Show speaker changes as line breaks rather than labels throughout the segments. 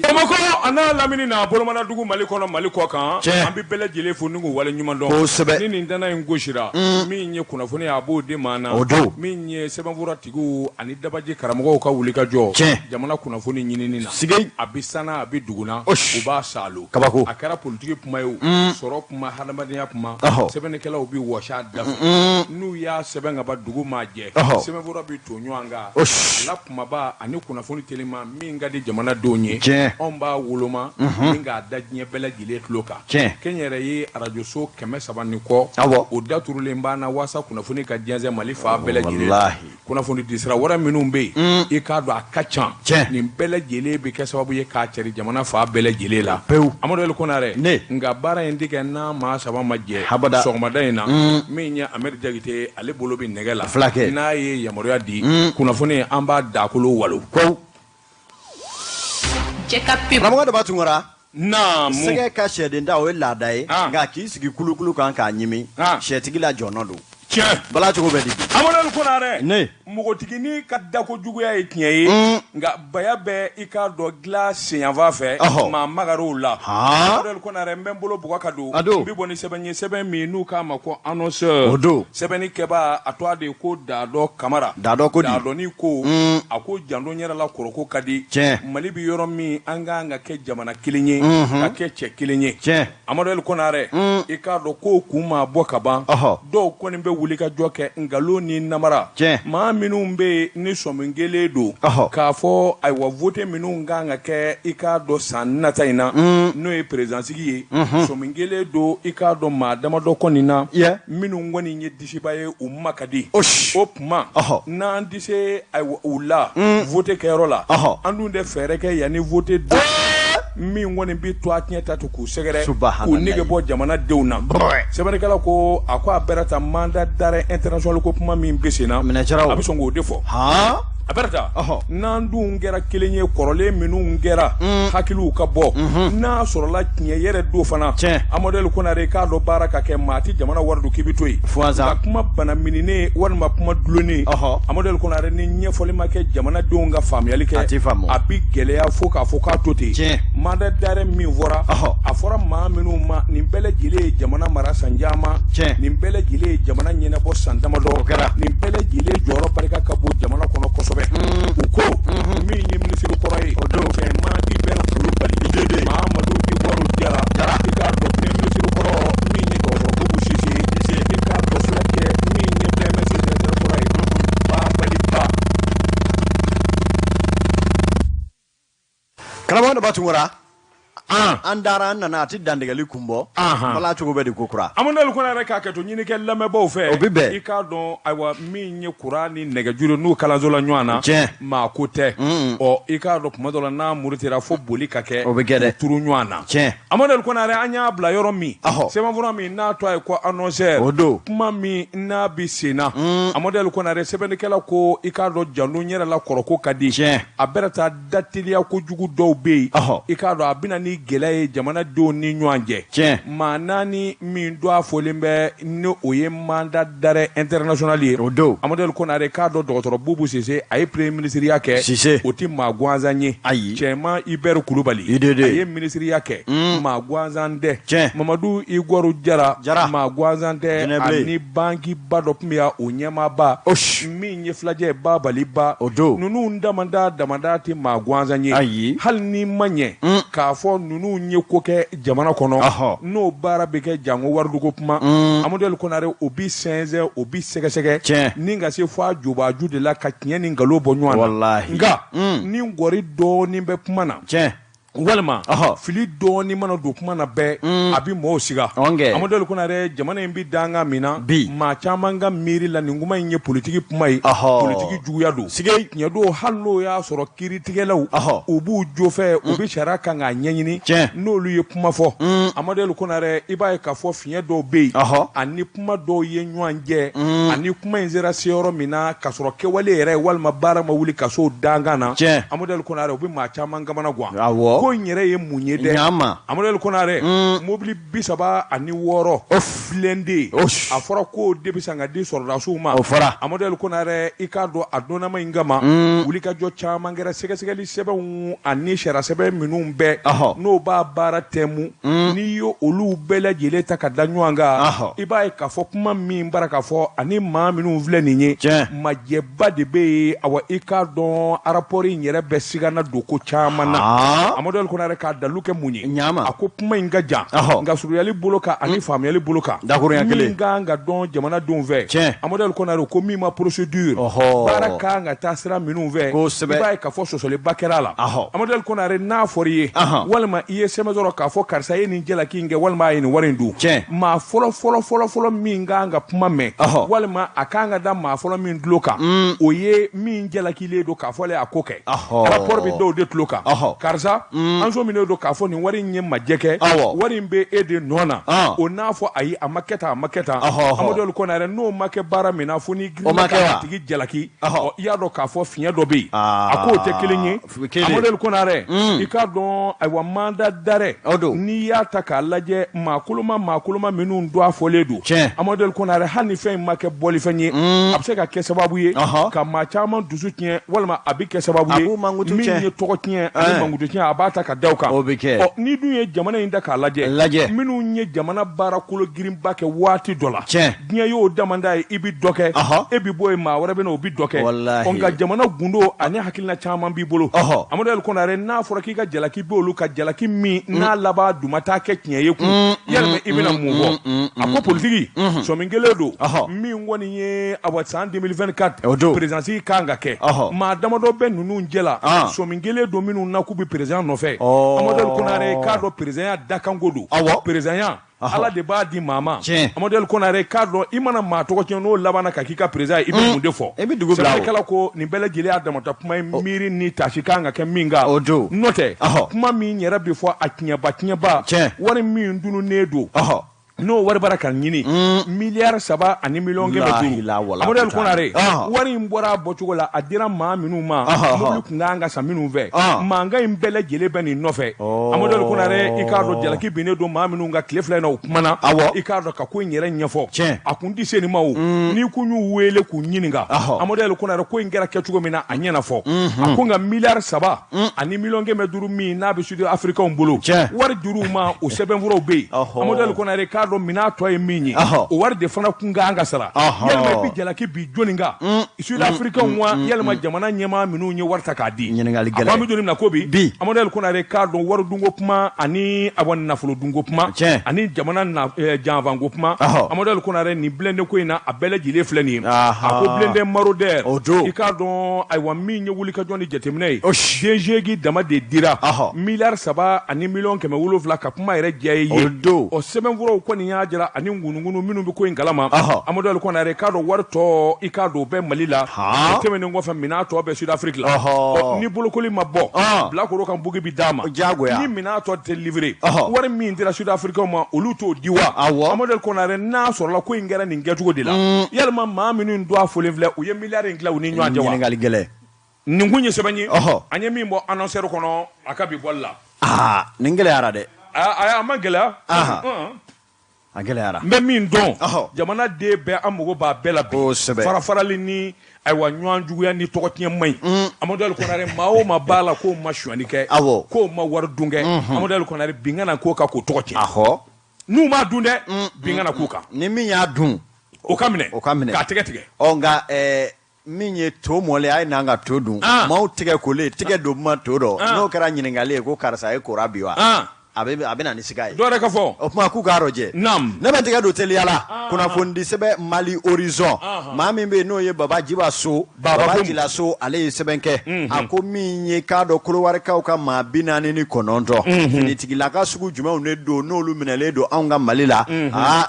Bamako ana lamini na bolomana dugu Mali kono Mali ko kan an bi bele jele fo nugu wale nyuma don ni nin dana en goshira min ye kunafoni abo de mana min ye sebanfura tigu ani dabaji karamogo ka wuli ka jɔ jamana kunafoni ɲinini na abisana abi duguna u ba salu kabako akara politique kuma ye sɔrɔ kuma hadamadenya kuma sɛbɛnnikɛlaw bi washa dafa n'u y'a sɛbɛn ka ba dugu ma jɛ sɛbɛnfura bi to ɲɔgɔn kan la kumaba ani kunafoni telima min ka di jamana denw ye on b'a woloma min k'a da diɲɛ bɛɛ lajɛlen tulo kan kɛnyɛrɛ ye radio so 300 ni kɔ o daturulen b'an na waasa kunnafoni ka diɲɛ Mali fa bɛɛ lajɛlen kunnafoni di sira wɛrɛ minnu bɛ yen i k'a dɔn a ka ca nin bɛɛ lajɛlen bɛ kɛ sababu ye k'a cari jamana fa bɛɛ lajɛlen la Amadu Ali Konare nka baara in tɛ kɛ n'a maa saba ma jɛ sɔgɔmada in na min ye Amadu Jakite ale bolo bɛ nɛgɛ la n'a ye yamaruya di kunnafoni an b'a dakolo walo
Ramagada de Batungara
na
sɛgɛ ka sɛden da o ye laada ye nka k'i sigi kulukulu kan k'a ɲimi sɛtigi la jɔnɔ don bala cogo bɛ di
Amadu Ali Konare ne mɔgɔtigini ka dako juguya ye tiɲɛ ye nka baya bɛ i k'a dɔn dilan senyanfa fɛ maa magar'o la Amadu Ali Konare n bɛ n bolo bugɔ ka don n bɛ bɔ ni sɛbɛn ye sɛbɛn min n'u k'a ma ko annonceur sɛbɛnnikɛba a tɔgɔ de ko Dadɔ Kamara Dadɔni ko a ko janto yɛrɛ la kɔrɔko ka di Mali bɛ yɔrɔ min an k'an ka kɛ jamana kelen ye ka kɛ cɛ kelen ye Amadu Ali Konare i k'a dɔn ko kun ma bɔ ka ban dɔw kɔni bɛ wuli ka jɔ kɛ nkalon ni namara maa minnu bɛ yen ni sɔmin kelen don k'a fɔ ayiwa vote minnu kan ka kɛ i k'a dɔn san nata in na n'o ye perezidansigi ye sɔmin kelen don i k'a dɔn maa damadɔ kɔni na minnu kɔni ye disiba ye u ma ka di o tuma n'an tɛ se ayiwa u la vote kɛyɔrɔ la an dun tɛ fɛɛrɛ kɛ yanni vote don min kɔni bi to a tiɲɛ ta to k'u sɛgɛrɛ k'u nege bɔ jamana denw na sɛbɛnnikɛla ko a ko a bɛra ta mandat d'arrêt international ko kuma min bɛ sen na a bɛ sɔn k'o de fɔ a bɛrɛta n'an dun kɛra kelen ye kɔrɔlen minnu kɛra hakiliw ka bɔ n'a sɔrɔla tiɲɛ yɛrɛ don fana Amadu Ali Konare k'a dɔn baara ka kɛ maa ti jamana wari don k'i bɛ to yen ka kuma bana mininen walima kuma dulonnen Amadu Ali Konare ni ɲɛfɔli ma kɛ jamanadenw ka faamuyali kɛ a bi gɛlɛya fo k'a fɔ k'a to ten mandat d'arrêt min fɔra a fɔra maa minnu ma nin bɛɛ lajɛlen ye jamana mara san caman nin bɛɛ lajɛlen ye jamana ɲɛnabɔ san damadɔ nin bɛɛ lajɛlen jɔyɔrɔ barika ka bon jamana kɔnɔ kosɛbɛ u ko min ye minisiri kɔrɔ ye o don fɛ maa i bɛ Kulubali Mahamadu Ibuwaru Jara i k'a dɔn minisiri kɔrɔ min ye dɔgɔtɔrɔ Bobo Sise i k'a dɔn fulakɛ min ye PMS directeur kɔrɔ ye Babaliba
karamɔgɔ de Batungara an dara an nana a ti dantigɛli kun bɔ bala cogo bɛ di ko kura
Amadu Ali Konare k'a kɛ to ɲinikɛ lamɛnbaaw fɛ
o bi bɛn
i k'a dɔn ayiwa min ye kuran ni nɛgɛjuru n'u kalanso la ɲɔgɔn na maa ko tɛ i k'a dɔn kuma dɔ la n'a murutira fo boli ka kɛ
o bɛ kɛ dɛ
turu ɲɔgɔn na Amadu Ali Konare an y'a bila yɔrɔ min sɛbɛnfura min n'a tɔ ye ko annonceur
o don
kuma min n'a bi sen na Amadu Ali Konare sɛbɛnnikɛla ko i k'a dɔn janto yɛrɛ la kɔrɔko ka di a bɛra taa dateliya kojugu dɔw bɛ yen i k'a dɔn a bɛna ni gɛlɛya ye jamanadenw ni ɲɔgɔn cɛ maa naani min don a fɔlen bɛ ni o ye mandat d'arrêt international ye o don Amadu Ali Konare k'a dɔn dɔgɔtɔrɔ Bobo Sise a ye premier ministeriya kɛ o tɛ maa gansan ye cɛman Ibɛri Kulubali a ye ministeriya kɛ maa gansan tɛ Mamadu Ibuwaru Jara maa gansan tɛ ani bankiba dɔ tun bɛ yan o ɲɛmaaba min ye filajɛ ye Babaliba o don ninnu damada tɛ maa gansan ye hali ni ma ɲɛ k'a fɔ ninnu ye ko kɛ jamana kɔnɔ n'o baara bɛ kɛ jango wariduko kuma Amadu Ali Konare o bi sɛnsɛn o bi sɛgɛsɛgɛ ni ka se fɔ a jobaju de la ka tiɲɛ ni nkalon bɔ ɲɔgɔn na nka ni ngɔri dɔɔnin bɛ kuma na walima fili dɔɔni mana don kuma na bɛɛ a bi mɔɔw siga Amadu Ali Konare jamana in bi danga min na maa caman ka miiri la nin kuma in ye politiki kuma ye politiki juguya don tiɲɛ don hali n'o y'a sɔrɔ kiiritigɛlaw u b'u jo fɛ u bi sariya kan k'a ɲɛɲini n'olu ye kuma fɔ Amadu Ali Konare i b'a ye k'a fɔ fiɲɛ dɔw bɛ yen ani kuma dɔw ye ɲɔgɔn jɛ ani kuma in sera se yɔrɔ min na k'a sɔrɔ kɛwale yɛrɛ walima baara ma wuli ka s'o dangan na Amadu Ali Konare u bi maa caman kamana gan ko in yɛrɛ ye mun ye dɛ Amadu Konare mobili 36 blindé a fɔra ko de bɛ san ka di sɔrɔdasiw ma Amadu Konare i k'a dɔn a donnama in kama wuli ka jɔ caman kɛra sɛgɛsɛgɛli sɛbɛnw ani sariya sɛbɛn minnu bɛɛ n'o b'a baara tɛmu n'i y'o olu bɛɛ lajɛlen ta ka da ɲɔgɔn kan i b'a ye k'a fɔ kuma min bara k'a fɔ ani maa minnu filɛ nin ye majɛba de bɛ yen awa i k'a dɔn rapport in yɛrɛ bɛ sigana don ko caman na Amadu Konare k'a dalu kɛ mun ye a ko kuma in ka jan nka suruyali bolo kan ani faamuyali bolo kan min kan ka dɔn jamanadenw fɛ Amadu Konare ko min ma procédure baara kan ka taa sira minnu fɛ i b'a ye k'a fɔ sɔsɔliba kɛra la Amadu Konare n'a fɔra i ye walima i ye sɛbɛn sɔrɔ k'a fɔ karisa ye nin jalaki in kɛ walima a ye nin wari in dun maa fɔlɔ min kan ka kuma mɛn walima a kan ka da maa fɔlɔ min tulo kan o ye min jalakilen don k'a fɔ a ko kɛ rapport bɛ dɔw de tulo kan karisa an sominen don k'a fɔ nin wari in ye majɛ kɛ wari in bɛ e de nɔ na o n'a fɔ ayi a ma kɛ tan Amadu Konare n'o ma kɛ baara min na fo ni girinna ka tigi jalaki i y'a dɔn k'a fɔ fiɲɛ dɔ bɛ yen a k'o tɛ kelen ye Amadu Konare i k'a dɔn ayiwa mandat d'arrêt n'i y'a ta k'a lajɛ maakoloma minnu don a fɔlen don Amadu Konare hali ni fɛn in ma kɛ bɔlifɛn ye a bɛ se ka kɛ sababu ye ka maa caman dusu tiɲɛ walima a bɛ kɛ sababu ye min ye tɔgɔ tiɲɛ ani mankutu tiɲɛ a b'a ta ka da o kan n'i dun ye jamana in da k'a lajɛ minnu ye jamana baara kolo girinba kɛ waati dɔ la diɲɛ y'o damanda ye i bɛ dɔ kɛ e bɛ bɔ yen maa wɛrɛ bɛ na o bɛ dɔ kɛ nka jamana gundo ani hakilina caman b'i bolo Amadu Konare n'a fɔra k'i ka jalaki bɛ olu ka jalaki min n'a laban duma taa kɛ tiɲɛ ye kun yalima i bɛna mun fɔ a ko politiki sɔmin kelen don min kɔni ye awa san 2024 présidence kan ka kɛ maa damadɔ bɛ ninnu jɛla sɔmin kelen don minnu na k'u bɛ président nɔfɛ Amadu Konare k'a dɔn présidenya dakanko don présidenya Ala de b'a di maa ma Amadu Konare k'a dɔn i mana maa tɔgɔ tiɲɛ n'o labanna ka k'i ka président i bɛ mun de fɔ sɛbɛnnikɛla ko nin bɛɛ lajɛlen y'a damata kuma ye miiri ni tasi kan ka kɛ min kan n'o tɛ kuma min yɛrɛ bɛ fɔ a tiɲɛba wari min dununnen don n'o wari bara ka ɲini miliyari 3 ani miliyɔn 500 Amadu Konare wari in bɔra a bɔcogo la a dira maa minnu ma mobili kun kan ka san minnu fɛ mankan in bɛɛ lajɛlen bɛ nin nɔfɛ Amadu Konare i k'a dɔn jalaki binnen don maa minnu ka tile fila in na o kumana i k'a dɔn ka ko in yɛrɛ ɲɛfɔ a kun tɛ se nin ma o n'i kun y'u wele k'u ɲininka Amadu Konare ko in kɛra kɛcogo min na a ɲɛna fɔ a ko nka miliyari 3 ani miliyɔn 500 min n'a bɛ Sud Africains bolo wari dir'u ma o sɛbɛnfuraw bɛ yen Amadu Konare k'a dɔn mina tɔ ye min ye o wari de fana kun kan ka sara yalima i bɛ jalaki bi jɔnni kan Sud Africains wa yalima jamana ɲɛmaa minnu ye wari ta k'a di a ko an bɛ jɔnni na ko bi Amadu Konare k'a dɔn wari dunko kuma ani awa nafolo dunko kuma ani jamana janfanko kuma Amadu Konare nin blende ko in na a bɛɛ lajɛlen filɛ nin ye a ko blende marodɛr i k'a dɔn ayiwa min ye wulikajɔ ni jateminɛ ye DGI dama de dira miliyari 3 ani miliyɔn 700 ka kuma yɛrɛ diya ye o sɛbɛnfuraw kɔni y'a jira ani ŋunuŋunu minnu bɛ ko in kalama Amadu Konare k'a dɔn wari tɔ i k'a dɔn o bɛ Mali la o tɛmɛnen kɔfɛ minɛn tɔ bɛ Sud Afrique la ni bolokoli ma bɔ bilakoro kan bugi bi d'a ma ni minɛn tɔ tɛ livrer wari min dira Sud Africains ma olu t'o di wa Amadu Konare n'a sɔrɔla ko in kɛra nin kɛcogo de la yalima maa minnu don a fɔlen filɛ u ye miliyari in tila u ni ɲɔgɔn cɛ wa nin kun ye sɛbɛn ye an ye min bɔ annonceur kɔnɔ a ka bi bɔli la
nin gɛlɛyara dɛ
a ma gɛlɛya
a gɛlɛyara
n bɛ min dɔn jamana den bɛɛ an mago b'a bɛɛ la bi farafarali ni ayiwa ɲɔgɔn juguya ni tɔgɔ tiɲɛ man ɲi Amadu Konare maa o maa b'a la k'o ma sonyali kɛ k'o ma wari dun kɛ Amadu Konare binkana k'o kan k'o tɔgɔ tiɲɛ n'u m'a dun dɛ binkana k'o kan
ni min y'a dun
o ka minɛ k'a tɛgɛ tigɛ
nka min ye to mɔlen a ye n'an ka to dun maaw tɛgɛ kolen tɛgɛ don ma to dɔ n'o kɛra ɲininkali ye ko karisa ye kora bi wa a bɛ na ni siga ye
dɔ wɛrɛ ka fɔ
o tuma k'u k'a rɔjɛ ne bɛ tigɛ don teliyala kunnafoni di sɛbɛn Mali Horizon maa min bɛ yen n'o ye Baba Jiba So Baba Jila So ale ye sɛbɛn kɛ a ko min ye k'a dɔn Kolowarikaw ka maa 49 finitigilaka sugu jumɛnw de don n'olu minɛlen don anw ka Mali la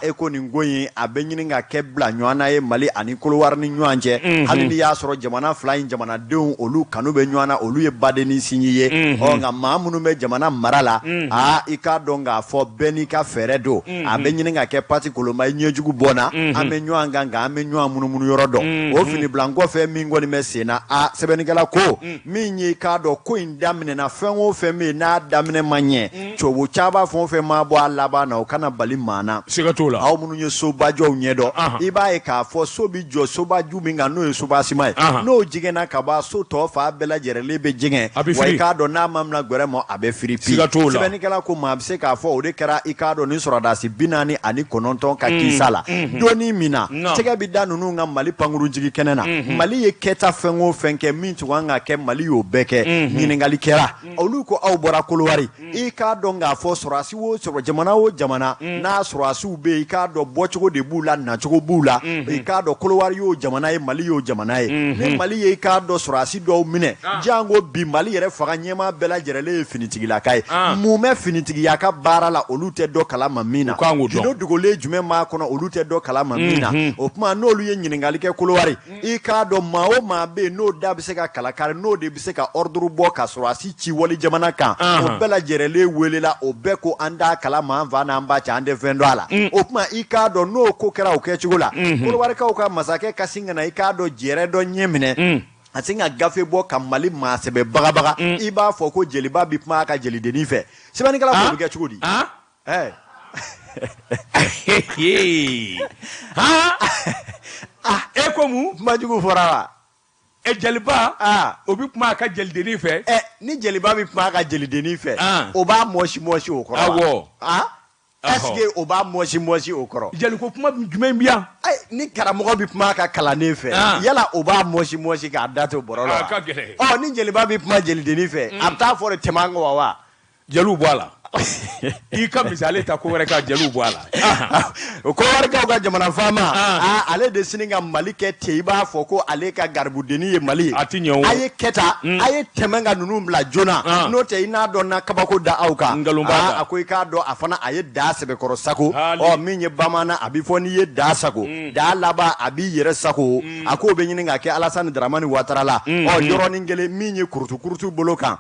e ko nin ko in a bɛ ɲini ka kɛ bila ɲɔgɔn na ye Mali ani Kolowari ni ɲɔgɔn cɛ hali ni y'a sɔrɔ jamana fila in jamanadenw olu kanu bɛ ɲɔgɔn na olu ye baden ni sinji ye nka maa minnu bɛ jamana mara la i k'a dɔn k'a fɔ bɛɛ n'i ka fɛɛrɛ don a bɛ ɲini ka kɛ parti kolonba ye ɲɛjugu bɔ na an bɛ ɲɔgɔn kan nka an bɛ ɲɔgɔn munumunu yɔrɔ dɔn o fini bila kɔfɛ min kɔni bɛ sen na sɛbɛnnikɛla ko min ye k'a dɔn ko in daminɛna fɛn o fɛn bɛ yen n'a daminɛ ma ɲɛ cogo caman fɛn o fɛn ma bɔ a laban na o kana bali maa na
siga t'o la
aw minnu ye sobajɔw ɲɛdɔn i b'a ye k'a fɔ so bi jɔ sobaju min kan n'o ye sobasima ye n'o jigɛnna ka ban so tɔ fa bɛɛ lajɛlen bɛ jigɛn wa i k'a dɔn n'a ma mina gwɛrɛ ma a bɛ firi pi sɛbɛnnikɛla ko maa bɛ se k'a fɔ o de kɛra i k'a dɔn ni sɔrɔdasi 49 ka kisa la donni min na tɛgɛ bɛ da ninnu ka Mali pankuru jigi kɛnɛ na Mali ye kɛta fɛn o fɛn kɛ min tun kan ka kɛ Mali y'o bɛɛ kɛ ɲininkali kɛra olu ko aw bɔra Kolowari i k'a dɔn k'a fɔ sɔrɔdasi o jamana o jamana n'a sɔrɔdasiw bɛ yen i k'a dɔn bɔcogo de b'u la nacogo b'u la i k'a dɔn Kolowari y'o jamana ye Mali y'o jamana ye ni Mali ye i k'a dɔn sɔrɔdasi dɔw minɛ jango bi Mali yɛrɛ faga ɲɛmaa bɛɛ lajɛlen ye finitigilaka ye mun bɛ finitigiya ka baara la olu tɛ dɔ kalama min na gindo dogolen jumɛn b'a kɔnɔ olu tɛ dɔ kalama min na o tuma n'olu ye ɲininkali kɛ Kolowari i k'a dɔn maa o maa bɛ yen n'o da bɛ se ka kalakari n'o de bɛ se ka ordre bɔ ka sɔrɔdasi ci wali jamana kan o bɛɛ lajɛlen welela o bɛɛ ko an t'a kalama an fa n'an ba cɛ an tɛ fɛn dɔn a la o tuma i k'a dɔn n'o ko kɛra o kɛcogo la Kolowarikaw ka masakɛ ka sin ka na i k'a dɔn jɛrɛ dɔ ɲɛ minɛ a sin ka gafe bɔ ka Mali maa sɛbɛ bagabaga i b'a fɔ ko jeliba bi kuma a ka jelidenni fɛ sɛbɛnnikɛla ko bɛ kɛ cogo di
e ko mun
kuma jugu fɔra wa
jeliba o bi kuma a ka jelidenni fɛ
ni jeliba bi kuma a ka jelidenni fɛ o b'a mɔsi o kɔrɔ
awɔ
est-ce que o b'a mɔsi o kɔrɔ
jeliko kuma jumɛn bi yan
ni karamɔgɔ bi kuma a ka kalanden fɛ yala o b'a mɔsi k'a da to bɔrɔ la wa ni jeliba bi kuma jelidenni fɛ a bɛ taa fɔ de tɛmɛ an kɔ wa
jeliw bɔ a la i ka misali ta ko wɛrɛ ka jeliw bɔ a la
o Kolowarikaw ka jamana faama ale de sini ka Mali kɛ ten i b'a fɔ ko ale ka garibudenni ye Mali ye
a ti ɲɛ o
a ye kɛta a ye tɛmɛ ka ninnu bila joona n'o tɛ i n'a dɔn na kabako da aw kan a ko i k'a dɔn a fana a ye da sɛbɛkɔrɔ sago min ye bamanan a bɛ fɔ n'i ye da sago da laban a b'i yɛrɛ sago a k'o bɛ ɲini ka kɛ Alasani Daramani Ouattara la yɔrɔnin kelen min ye kurutu bolo kan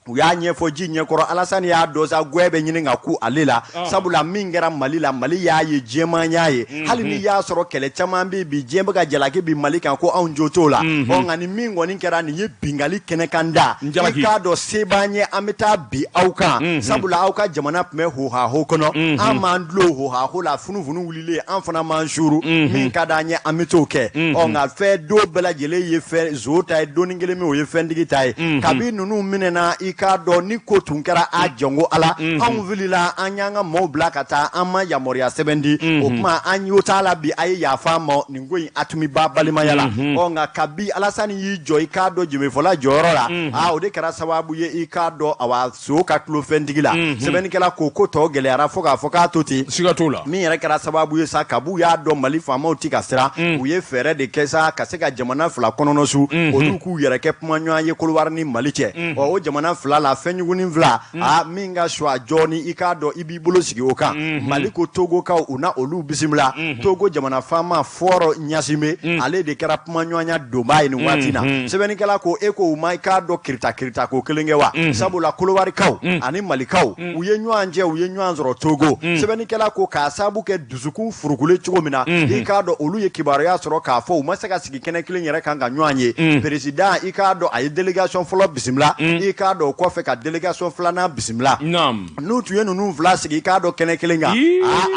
u y'a ɲɛfɔ ji ɲɛkɔrɔ Alasani y'a dɔn sa gɔɛ bɛ ɲini ka ku ale la sabula min kɛra Mali la Mali y'a ye jɛman y'a ye hali ni y'a sɔrɔ kɛlɛ caman bɛ bi diɲɛ bɛ ka jalaki bi Mali kan ko anw jo t'o la nka ni min kɔni kɛra nin ye bingali kɛnɛkan da i k'a dɔn se b'an ye an bɛ taa bi aw kan sabula aw ka jamana tun bɛ hohaho kɔnɔ an m'an dulon hohaho la funufunu wulilen an fana m'an suru min ka d'an ye an bɛ t'o kɛ nka fɛn do bɛɛ lajɛlen ye fɛn zo ta ye donni kelen min o ye fɛntigi ta ye kabi ninnu minɛna i k'a dɔn ni ko tun kɛra a jango ala anw wulila an y'an ka maaw bila ka taa an ma yamaruya sɛbɛn di o tuma an y'o t'a la bi a ye yafa ma nin ko in a tun bɛ ba balimaya la nka kabi Alasani y'i jɔ i k'a dɔn jɛmɛfɔla jɔyɔrɔ la o de kɛra sababu ye i k'a dɔn awa so ka tulo fɛntigi la sɛbɛnnikɛla ko tɔ gɛlɛyara fo k'a fɔ k'a to ten
siga t'o la
min yɛrɛ kɛra sababu ye sa kabu y'a dɔn Mali faamaw ti ka siran u ye fɛɛrɛ de kɛ sa ka se ka jamana fila kɔnɔnɔ su olu k'u yɛrɛ kɛ kuma ɲɔgɔn ye Kolowari ni Mali cɛ o jamana fila la fɛnɲuguni fila min ka su a jɔni i k'a dɔn i b'i bolo sigi o kan Mali ko Togokaw u na olu bisimila Togo jamana faama Fɔrɔ Ɲasime ale de kɛra kuma ɲɔgɔnya donbaa ye nin waati na sɛbɛnnikɛla ko e ko u ma i k'a dɔn kirita ko kelen kɛ wa sabula Kolowarikaw ani Malikaw u ye ɲɔgɔn jɛ u ye ɲɔgɔn sɔrɔ Togo sɛbɛnnikɛla ko k'a sababu kɛ dusukun furukulen cogo min na i k'a dɔn olu ye kibaruya sɔrɔ k'a fɔ u ma se ka sigi kɛnɛ kelen yɛrɛ kan ka ɲɔgɔn ye président i k'a dɔn a ye délégation fɔlɔ bisimila i k'a dɔn o kɔfɛ ka délégation filanan bisimila n'u tun ye ninnu fila sigi i k'a dɔn kɛnɛ kelen kan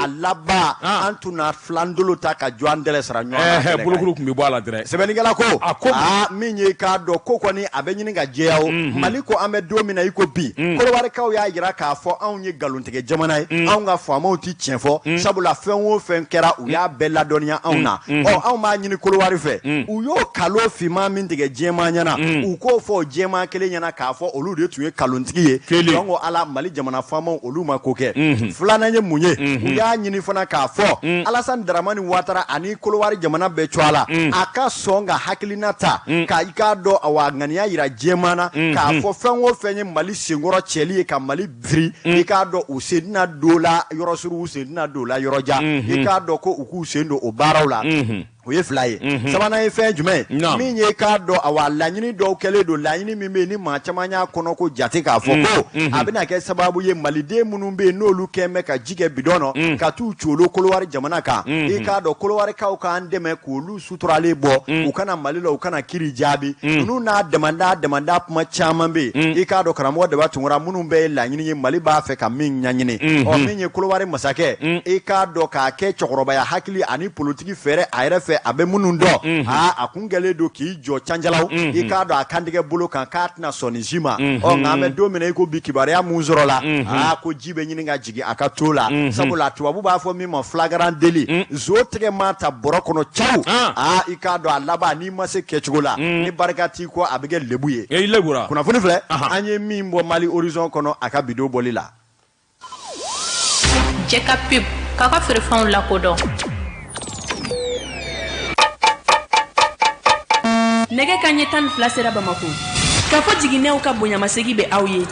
a laban an tun na filandolo ta ka jɔ an dɛlɛ sara ɲɔgɔn na
bolokuru tun bɛ bɔ a la dɛrɛ
sɛbɛnnikɛla ko min ye i k'a dɔn ko kɔni a bɛ ɲini ka jɛya o Mali ko an bɛ don min na i ko bi Kolowarikaw y'a jira k'a fɔ anw ye nkalontigɛ jamana ye anw ka faamaw ti tiɲɛ fɔ sabula fɛn o fɛn kɛra u y'a bɛɛ ladɔnniya anw na anw b'a ɲini Kolowari fɛ u y'o kalo finman min tigɛ jɛman ɲɛna u k'o fɔ jɛman kelen ɲɛna k'a fɔ olu de tun ye kalontigi ye donc ala Mali jamana faamaw olu ma ko kɛ filanan ye mun ye u y'a ɲini fana k'a fɔ Alasani Daramani Ouattara ani Kolowari jamana bɛɛ cɔ a la a ka sɔn ka hakilina ta ka i k'a dɔn awa ŋaniya yira jɛman na k'a fɔ fɛn o fɛn ye Mali senkɔrɔ cɛli ye ka Mali biri i k'a dɔn u sen tɛna don la yɔrɔ suru u sen tɛna don la yɔrɔ jan i k'a dɔn ko u k'u sen don o baaraw la o ye fila ye sabanan ye fɛn jumɛn min ye k'a dɔn awa laɲini dɔw kɛlen don laɲini min bɛ yen ni maa caman y'a kɔnɔ ko jate k'a fɔ ko a bɛna kɛ sababu ye maliden minnu bɛ yen n'olu kɛn bɛ ka ji kɛ bidɔn nɔ ka t'u coolo Kolowari jamana kan i k'a dɔn Kolowarikaw k'an dɛmɛ k'olu suturalen bɔ u kana Mali la u kana kiri jaabi ninnu n'a damanda kuma caman bɛ yen i k'a dɔn karamɔgɔ Daba Tunkara minnu bɛ ye laɲini ye Mali b'a fɛ ka min ɲaɲini min ye Kolowari masakɛ i k'a dɔn k'a kɛ cɛkɔrɔbaya hakili ani politiki fɛɛrɛ a yɛrɛ fɛ a bɛ minnu dɔn a kun gɛlen don k'i jɔ canjalaw i k'a dɔn a kantigɛ bolo kan k'a tɛna sɔn nin si ma nka an bɛ don min na i ko bi kibaruya mun sɔrɔ la ko ji bɛ ɲini ka jigin a ka to la sabula tubabu b'a fɔ min ma flagrant délit zo tɛgɛ ma ta bɔrɔ kɔnɔ caw i k'a dɔn a laban n'i ma se kɛcogo la ni barika t'i kɔ a bɛ kɛ lebu ye kunnafoni filɛ an ye min bɔ Mali horizon kɔnɔ a ka bidon bɔli la
Jeka pip k'a ka feerefɛnw lakodɔn nɛgɛ kanɲɛ 12 sera Bamako k'a fɔ jiginɛw ka bonyamasegi bɛ aw ye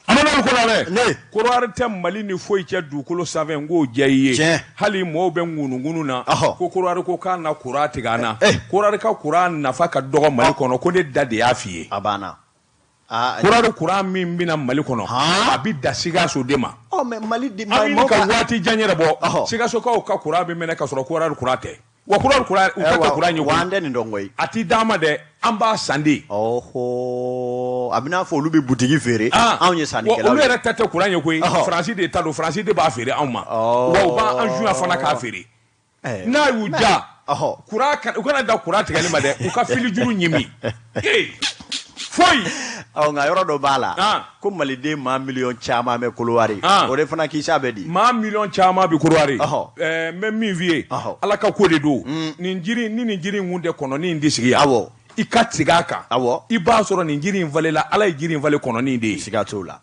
Amadu Konare Kolowari tɛ Mali ni foyi cɛ dugukolo sanfɛ n k'o diya i ye hali mɔɔw bɛ ŋunungunu na ko Kolowari ko k'a na courant tigɛ an na Kolowari ka courant nafa ka dɔgɔ Mali kɔnɔ ko ne da de y'a f'i ye
a banna
Kolowari courant min bɛna Mali kɔnɔ a bɛ da Sikaso de ma
mais Mali de
an ka waati jan yɛrɛ bɔ Sikasokaw ka courant bɛ mɛnɛ ka sɔrɔ Kolowari courant tɛ wa Kolowari courant u ka courant ye
wa an tɛ nin dɔn koyi
a ti d'an ma dɛ an b'a san de
a bɛna fɔ olu bɛ butigi feere anw ye sannikɛlaw
olu yɛrɛ ta tɛ courant ye koyi Faransi de ta don Faransi de b'a feere anw ma wa u b'an joint fana k'a feere n'a y'u ja u kana da courant tigɛli ma dɛ u ka fili juru ɲimi foyi
nka yɔrɔ dɔ b'a la ko maliden maa miliyɔn caman bɛ Kolowari o de fana kisa bɛ di
maa miliyɔn caman bɛ Kolowari n bɛ min f'i ye Ala ka ko de don nin jiri in kun tɛ kɔnɔnin in de sigi yan i ka tigɛ a kan i b'a sɔrɔ nin jiri in falela Ala ye jiri in falen kɔnɔnin de ye
siga t'o la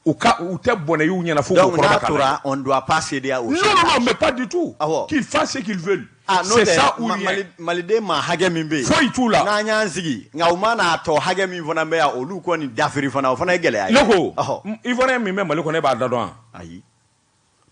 u tɛ bɔnɛ y'u ɲɛna fo k'u kɔrɔba ka
tora on doit pas céder aux
non mais pas du tout qu'ils fassent ce qu'ils veulent c'est ça ou rien
maliden ma hakɛ min bɛ yen
foyi t'u la
n'an y'an sigi nka u ma n'a tɔ hakɛ min fana bɛ yan olu kɔni dafiri fana o fana ye gɛlɛya ye
ne ko Ivoirien min bɛ Mali kɔnɔ e b'a da dɔn
ayi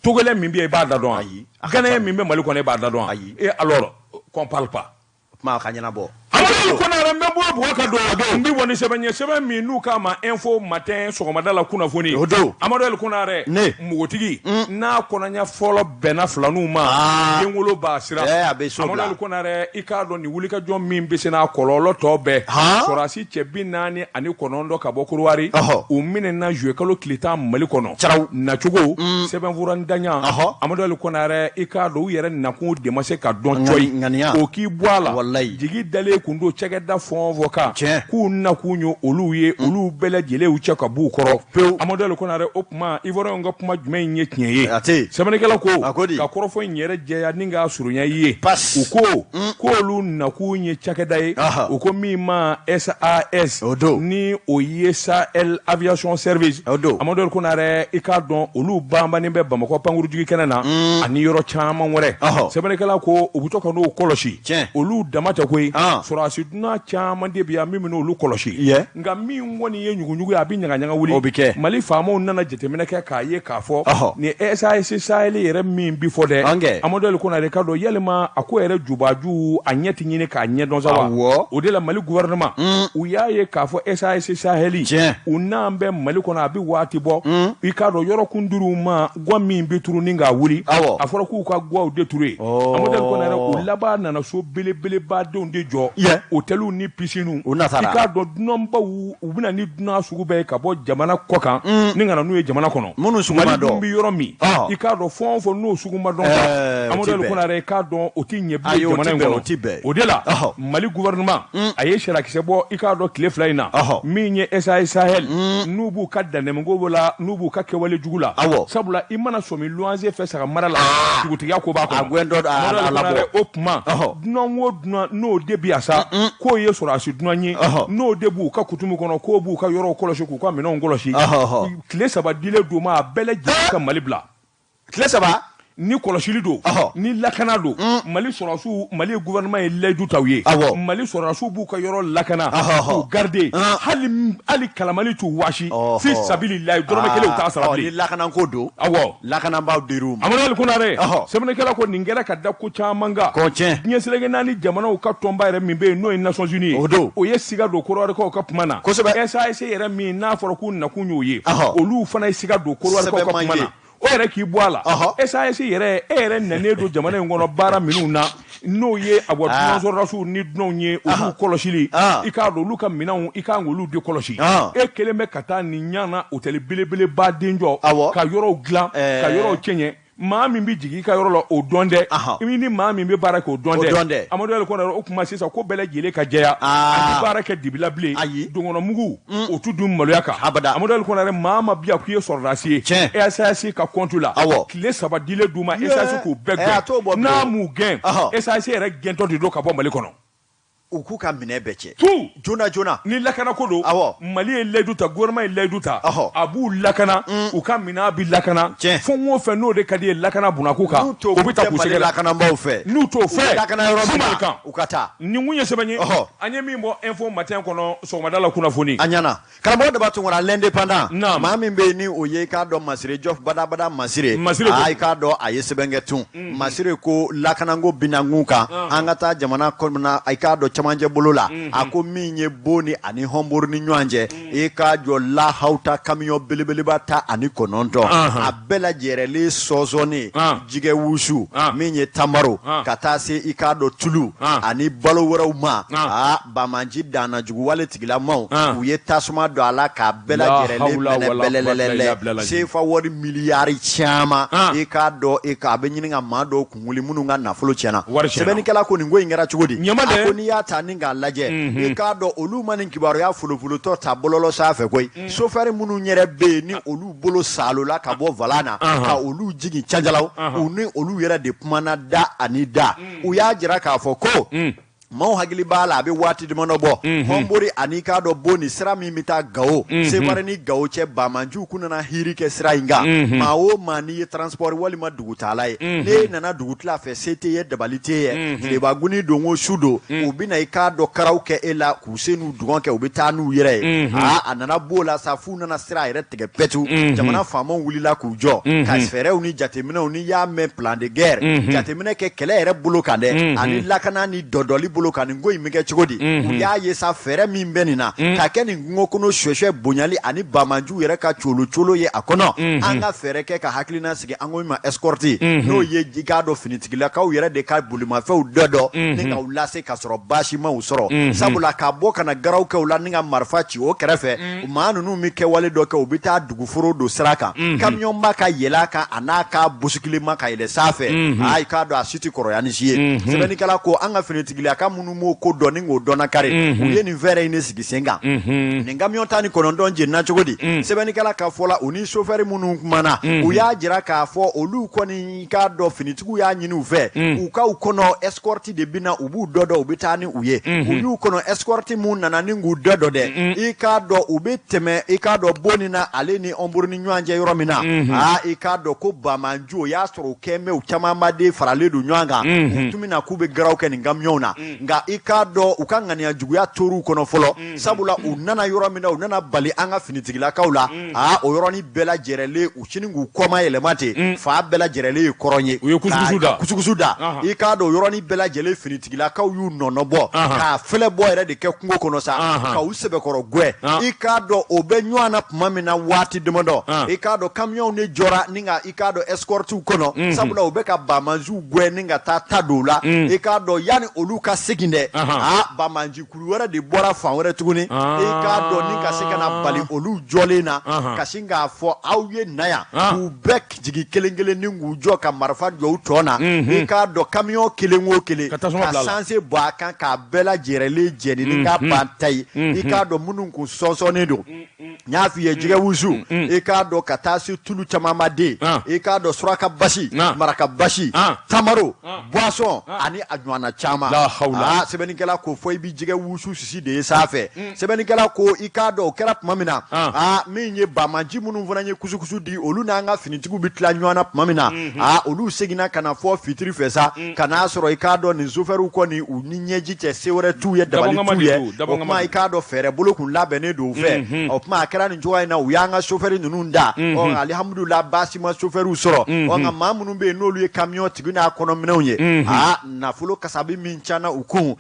Togolais min bɛ yen e b'a da dɔn
ayi
Ghanéen min bɛ Mali kɔnɔ e b'a da dɔn
ayi
et alors qu'on parle pas
kuma ka ɲɛnabɔ
Amadu Konare n bɛ bɔ bɔgɔ ka don n bɛ bɔ ni sɛbɛn ye sɛbɛn min n'u k'a ma info matin sɔgɔmada la kunnafoni
o don
Amadu Konare npogotigi n'a kɔnɔɲɛ fɔlɔ bɛnna filaninw ma den wolo b'a sira Amadu Konare i k'a dɔn nin wulikajɔ min bɛ se n'a kɔlɔlɔ tɔ bɛɛ sɔrɔdasi cɛ 49 ka bɔ Kolowari u minɛna juillet kalo tile 10 Mali kɔnɔ nacogo sɛbɛnfura ntanya Amadu Konare i k'a dɔn u yɛrɛ nakun de ma se ka dɔn coyi o k'i bɔ a la jigi dalen kun do cɛkɛda fɔn fɔ kan k'u na k'u ɲe olu ye olu bɛɛ lajɛlen y'u cɛ ka b'u kɔrɔ pewu Amadu Konare o kuma Ivoirien ka kuma jumɛn ye tiɲɛ ye sɛbɛnnikɛla ko ka kɔrɔfɔ in yɛrɛ jɛya ni ka surunya i ye u ko k'olu na k'u ye cɛkɛda ye u ko min ma SAS ni o ye Sahel Aviation Service Amadu Konare i k'a dɔn olu banbannen bɛ Bamakɔ pankurujigi kɛnɛ na ani yɔrɔ caman wɛrɛ sɛbɛnnikɛla ko u bɛ to ka n'o kɔlɔsi olu dama tɛ koyi sɔrɔdasi dunan caman de bɛ yan min bɛna olu kɔlɔsi nka min kɔni ye ɲuguɲugu ye a bɛ ɲagaɲaga wuli o bɛ kɛ Mali faamaw nana jateminɛ kɛ k'a ye k'a fɔ nin SAS Sahel yɛrɛ min bi fɔ dɛ Amadu Konare k'a dɔn yalima a ko yɛrɛ jubaju a ɲɛ tɛ ɲini k'a ɲɛdɔn sa wa o de la Mali gouvernement u y'a ye k'a fɔ SAS Sahel u n'an bɛ Mali kɔnɔ a bɛ waati bɔ i k'a dɔn yɔrɔ kunduruw ma gwa min bɛ turu ni k'a wuli a fɔra k'u ka gwaw détruire Amadu Konare u laban nana so belebelebadenw de jɔ hôteliw ni piscines i k'a dɔn dunanbaw u bɛna ni dunan sugu bɛɛ ye ka bɔ jamana kɔ kan ni ka na n'u ye jamana kɔnɔ Mali dun bɛ yɔrɔ min i k'a dɔn fɛn o fɛn n'o sugu ma dɔn Amadu Konare i k'a dɔn o tɛ ɲɛ bilen jamana in kɔnɔ o de la Mali gouvernement a ye sarakisɛ bɔ i k'a dɔn tile 2 in na min ye SAS Sahel n'u b'u ka danɛmɛnko la n'u b'u ka kɛwale jugu la sabula i mana sɔmi luwanze fɛ saga mara la dugutigiya ko b'a kɔnɔ Amadu Konare o tuma dunan o dunan n'o de bɛ yan sa k'o ye sɔrɔdasi dunan ye n'o de b'u ka kutumu kɔnɔ k'o b'u ka yɔrɔw kɔlɔsi k'u ka minɛnw kɔlɔsi tile 3 dilen d'u ma a bɛɛ lajɛlen ka Mali bila
tile 3
ni kɔlɔsili don ni lakana don Mali sɔrɔdasiw Mali gouvernement ye layidu taw ye Mali sɔrɔdasiw b'u ka yɔrɔ lakana k'u garder hali kalamani t'u waasi fi sabilillahi dɔrɔmɛ kelen u t'a sara bilen
ni lakana ko don lakana b'aw dir'u ma
Amadu Kunare sɛbɛnnikɛla ko nin kɛra ka da ko caman kan diɲɛ seleke naani jamanaw ka tɔnba yɛrɛ min bɛ yen n'o ye Nations Unies o ye siga don Korowari ka kuma na SAS yɛrɛ min n'a fɔra k'u nakun y'o ye olu fana ye siga don Korowari ka kuma na o yɛrɛ k'i bɔ a la SAS yɛrɛ e yɛrɛ nanen don jamana in kɔnɔ baara minnu na n'o ye a bɔ sɔrɔdasiw ni dunanw ye olu kɔlɔsili i k'a dɔn olu ka minɛnw i k'an k'olu de kɔlɔsi e kelen bɛ ka taa nin ɲana hôtel belebeleba den jɔ ka yɔrɔw dilan ka yɔrɔw cɛɲɛ maa min bɛ jigin i ka yɔrɔ la o dɔn dɛ i ni maa min bɛ baara kɛ o dɔn dɛ Amadu Ali Konare o kuma sisan ko bɛɛ lajɛlen ka jɛya a tɛ baara kɛ dibila bilen donkɔnɔmugu o t'u dun maloya kan Amadu Ali Konare maa ma bi a k'i ye sɔrɔdasi ye SAS ka compte la tile 3 dilen d'u ma SAS k'u bɛɛ gɛn n'a m'u gɛn SAS yɛrɛ gɛntɔ de don ka bɔ Mali kɔnɔ
u k'u ka minɛ bɛɛ cɛ
tout
joona
ni lakana ko don Mali ye layidu ta gouvernement ye layidu ta a b'u lakana u ka minɛn bɛ lakana fɛn o fɛn n'o de ka di ye lakana bunakun kan u bɛ taa k'u sɛgɛrɛ
lakanabaaw fɛ
n'u t'o fɛ
lakana yɔrɔ min kan u ka taa
nin kun ye sɛbɛn ye an ye min bɔ info matin kɔnɔ sɔgɔmada la kunnafoni
a ɲɛna karamɔgɔ de b'a to nkɔnɔ l'indépendant maa min bɛ yen ni o ye i k'a dɔn Masire Jɔf Badabada Masire i k'a dɔn a ye sɛbɛn kɛ tun Masire ko lakanako binakun kan an ka taa jamana kɔnɔna i k'a dɔn cɛmancɛ bolo la a ko min ye Boni ani Hɔnbori ni ɲɔgɔn cɛ i k'a jɔ lahawta camion belebeleba ta ani 9 a bɛɛ lajɛlen sɔsɔnnen jigɛ wusu min ye Tamaro ka taa se i k'a dɔn Tulu ani balo wɛrɛw ma Bamanji dannajugu wale tigilamaw u ye tasuma don a la k'a bɛɛ lajɛlen minɛ bɛlɛlɛlɛ sefa wari miliyari caman i k'a dɔn a bɛ ɲini ka maa dɔw kun wuli minnu ka nafolo tiɲɛna sɛbɛnnikɛla ko nin ko in kɛra cogo di a ko n'i y'a ta ni k'a lajɛ i k'a dɔn olu ma nin kibaruya folofolotɔ ta bɔlɔlɔ sanfɛ koyi chauffeur minnu yɛrɛ bɛ yen ni olu bolo salola ka bɔ volant na ka olu jigin cajalaw u ni olu yɛrɛ de kumana da ani da u y'a jira k'a fɔ ko maaw hakili b'a la a bɛ waati damadɔ bɔ Hɔnbori ani k'a dɔn Boni sira min bɛ taa Gawo Sefare ni Gawo cɛ Bamanjiw kun nana hiri kɛ sira in kan maa o maa n'i ye transport walima dugutaala ye n'e nana dugutila fɛ se tɛ ye dabali tɛ ye tilebaguni don o su don u bɛ na i k'a dɔn karaw kɛ e la k'u se n'u dugɔn kɛ u bɛ taa n'u yɛrɛ ye a nana b'o la sa f'u nana sira yɛrɛ tigɛ pɛtu jamana faamaw wulila k'u jɔ ka fɛɛrɛw ni jateminɛw ni y'a mɛn plan de guerre jateminɛ kɛ kɛlɛ yɛrɛ bolo kan dɛ ani lakana ni dɔdɔli bolo ka nin ko in bɛ kɛ cogo di u y'a ye sa fɛɛrɛ min bɛ nin na ka kɛ nin kungo kɔnɔ suɛsuɛ bonyali ani Bamanjiw yɛrɛ ka colo ye a kɔnɔ an ka fɛɛrɛ kɛ ka hakilina sigi an ko min ma escorte n'o ye i k'a dɔn finitigilakaw yɛrɛ de ka bolimafɛnw dɔ ni ka u lase ka sɔrɔ baasi ma u sɔrɔ sabula ka bɔ kana garaw kɛ u la ni ka marifa ci o kɛrɛfɛ maa ninnu bɛ kɛwale dɔ kɛ u bɛ taa duguforo don sira kan camion ba ka yɛlɛ a kan a n'a ka bosikilima ka yɛlɛ sanfɛ i k'a dɔn a si tɛ kɔrɔya ni si ye sɛbɛnnikɛla ko an ka finitigilaka minnu m'o ko dɔn ni k'o dɔnna kari u ye nin fɛɛrɛ in de sigi sen kan nin camion 19 jenina cogo di sɛbɛnnikɛla ka fɔ la u ni chauffeur minnu kumana u y'a jira k'a fɔ olu kɔni k'a dɔn finitigiw y'a ɲini u fɛ u ka u kɔnɔ escorte de bɛ na u b'u dɔ dɔn u bɛ taa ni u ye u y'u kɔnɔ escorte mun nana ni k'u dɔ dɔn dɛ i k'a dɔn u bɛ tɛmɛ i k'a dɔn Boni na ale ni Hɔnbori ni ɲɔgɔn cɛ yɔrɔ min na i k'a dɔn ko Bamanji o y'a sɔrɔ u kɛnbɛ u caman baden faralen don ɲɔgɔn kan u tun bɛ na k'u bɛ garaw kɛ nin camion na nka i k'a dɔn u ka ŋaniya juguya tor'u kɔnɔ fɔlɔ sabula u nana yɔrɔ min na u nana bali an ka finitigilakaw la o yɔrɔnin bɛɛ lajɛlen u sini k'u kɔma yɛlɛma ten fa bɛɛ lajɛlen ye kɔrɔn ye
u ye kusukusu da
i k'a dɔn yɔrɔnin bɛɛ lajɛlen finitigilakaw y'u nɔnɔbɔ k'a fɛlɛ bɔ yɛrɛ de kɛ kungo kɔnɔ sa ka u sɛbɛkɔrɔ gwɛ i k'a dɔn o bɛ ɲɔgɔn na tuma min na waati damadɔ i k'a dɔn kamiyɔnw de jɔra ni ka i k'a dɔn escortew kɔnɔ sabula u bɛ ka Bamanjiw gwɛ ni ka taa don u la i k'a dɔn yanni olu ka segin dɛ Bamanji kulu wɛrɛ de bɔra fan wɛrɛ tuguni i k'a dɔn ni ka se ka na bali olu jɔlen na ka sin k'a fɔ aw ye na yan k'u bɛɛ jigin kelen kelen ni k'u jɔ ka marifa jɔ u tɔ na i k'a dɔn kamiyɔn kelen o kelen ka sanse bɔ a kan k'a bɛɛ lajɛlen jɛni ni k'a ban ta ye i k'a dɔn minnu kun sɔnsɔnnen don nya fi ye jige wusu e ka do katasi tulu chamama de e ka do suraka bashi maraka bashi tamaro boisson ani adwana chama sebenikela ko foi bi jige wusu sisi de safe sebenikela ko i ka do kerap mamina minye bamanji munu vona nye kusukusu di olu na nga finitigu bitla nywana mamina olu segina kana fo fitiri fesa kana soro i ka do ni zoferu ko ni uninye jiche sewre tu ye dabali tu ye ma i ka do fere bolo kun labene do fe ma akara ni joy na uyanga chauffeur nununda on alhamdulillah basima chauffeur soro on mamunu be no lu camion tiguna kono menonye na fulo kasabi minchana ukun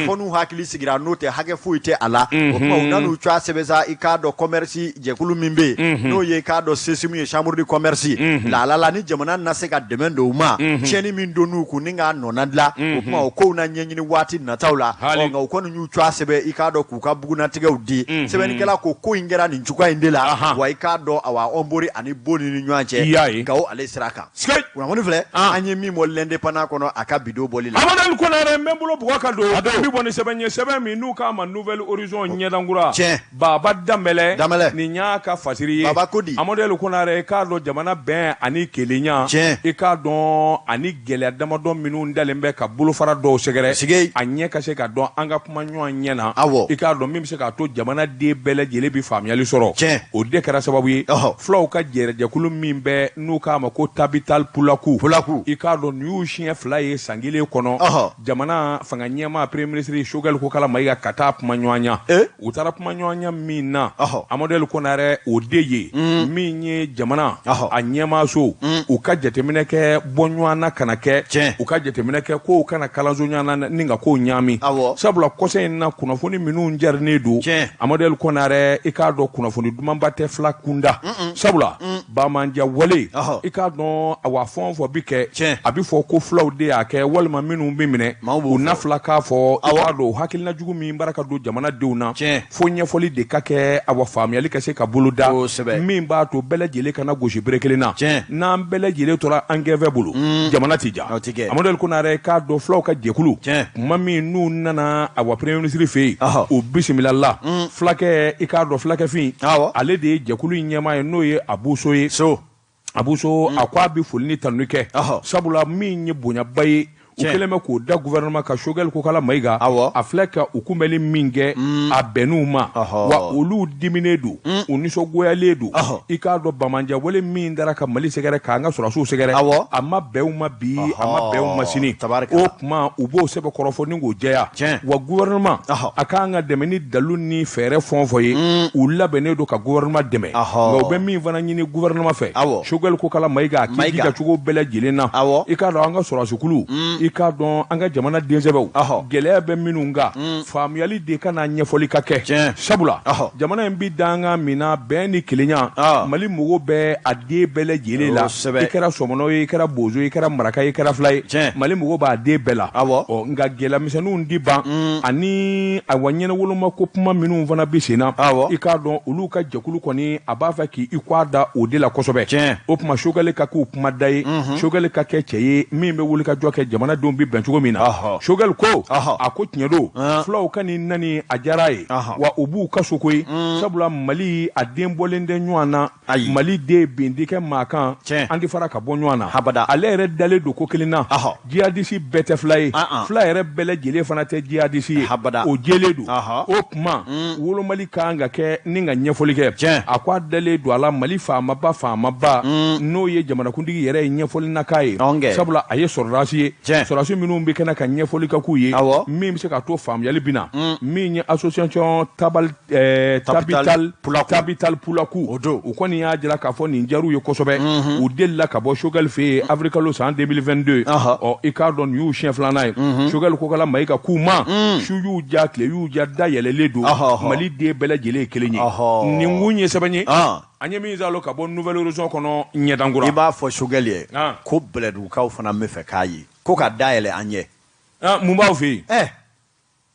fonu hakili sigira note hage fuite ala ma unanu chwa sebeza ikado commerce je kulu mimbe no ye ikado sesimu ye chambre de commerce la ni jamana na se ka demendo ma cheni min donu ku ninga nonadla ma ko na nyenyini wati na tawla on ga ko nu chwa sebe ikado ku ka buguna tiga udi sebe ni kala ko ingera ni chukwa indela wa ikado awa ombori ani boni ni nyanche ka o ale siraka una woni vle anye mi mo lende pana kono aka bido boli la
amana ko na rembulo bu ka do bi boni sebe nye sebe mi nu ka ma nouvelle horizon nyedangura baba damele ni nya ka fasiri
baba kodi
amodel ko na re ka do jamana ben ani kelenya e ka don ani gele damadon minu ndalembe ka bulu fara do segere anye ka se ka don anga kuma nyo nyena e ka do mi se ka to jamana de bele jele bi famiyali soro o de kara sababu ye flow ka jereje kulu mimbe nu ka ma ko tabital pulaku e ka do new chien fly sangile kono jamana fanga nyema premier ministre shogal ko kala maiga kata kuma nyoanya utara kuma nyoanya mina amodel ko nare o deye minye jamana anyema so u ka jetemine ke bonyoana kana ke u ka jetemine ke ko kana kalanzo nyana ninga ko nyami sabula kose na kuna foni minu njarne do amodel ko nare e ka do kuna foni dumamba te flakunda sabula ba manja wale e ka do awa fon fo bike abi fo ko flow de ake walma minu bimine u na flaka fo e ka do hakilna jugu mi baraka do jamana deuna fo nyefoli de kake awa famiyali kase ka buluda min ba to bele jele kana goshi brekelina na bele jele tora angeve bulu jamana tija amodel ko nare ka do flow ka jekulu mami nu nana awa premier ministre fe o bismillah flake e ka do flake fin ale de jekulu nyema no ye abuso akwa bi fulni tanuke sabula min bonya baye ukeleme ko da gouvernement ka shogel ko kala maiga afleka ukumeli minge abenuma wa ulu diminedu uniso goyaledu ikado bamanja wole min dara ka mali segere ka nga sura su segere amma beuma bi amma beuma sini okma ubo sebe korofo ningo jeya wa gouvernement akanga demeni daluni fere fonfoye ulla benedo ka gouvernement deme ngo be min vana nyini gouvernement fe shogel ko kala maiga ki diga chugo bele jilena ikado anga sura sukulu ika don anga jamana denzebew gele be minunga famiyali de kana nyefoli kake sabula jamana mbi danga mina beni kilenya mali mugo be ade bele jele la ikera somono ikera bozo ikera maraka ikera fly mali mugo ba ade bela o nga gela misanu ndiba ani awanyene woloma kopuma minu vana bisena ika don uluka jakulu koni abafa ki ikwada odela kosobe opuma shogale kaku opuma dai shogale kake cheye mimbe wulika joke jamana dombi benchugo mina shogal ko akotnyedo flow kani nani ajaraye wa ubu kasukoi sabula mali adembolende nywana mali de bindike makan andi faraka bonwana ale dale do kokelina jihadisi betefly fly rebele jele fanate jihadisi o jeledu opma wolo mali kanga ke ninga nyefolike akwa dale do ala mali fama ba no ye jamana kundigi yere nyefolina kai sabula aye sorrasi minu mbi kana ka nyefoli ka kuye mi se ka to fam yali bina mi nya association tabital pulaku ukoni ya jira ka fo ni njaru yo kosobe u della ka bo shogal fe africa lo en 2022 o ikardon yu chef lanay shogal ko kala maika kuma shuyu jakle yu jadda yele ledo mali de bela jele kelenye ni ngunye sabanye anye mi zalo ka bon nouvelle horizon kono nyedangura
iba fo shogal ye ko bledu ka fana me fe kayi ko ka daele anye
mumba ofi